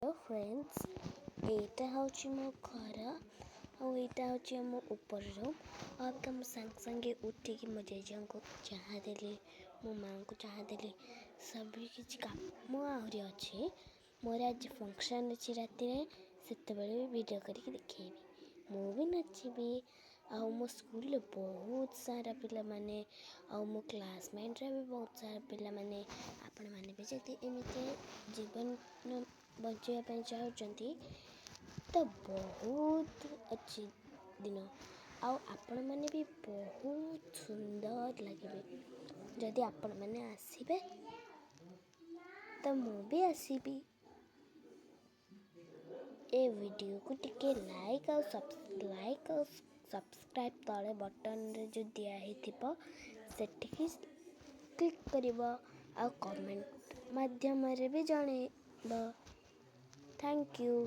Hello friends, एटा हूँ मो घर आईटा हूँ मो ऊपर रूम। अब तो संगे संगे उठिकी मो जेजे को चाह देली, मो माँ को चाह देली, सभी किसी काम आहरी अच्छे। मोर आज फंक्शन अच्छी राति से वीडियो करके देखी मु भी नाचबी। मो स्कूल बहुत सारा पिला माने मो क्लासमेट भी बहुत सारा पिला माने आपण माने भी जदि एमती जीवन बचाई चाहते तो बहुत अच्छी दिन आपण मैंने भी बहुत सुंदर लगे। जदि आपण मैंने आसबे तो मु भी आसबी। ए वीडियो को टिके लाइक और सब्सक्राइब तले बटन रे जो दिया से क्लिक करिवो आ कमेंट माध्यम रे भी जणेबो। Thank you.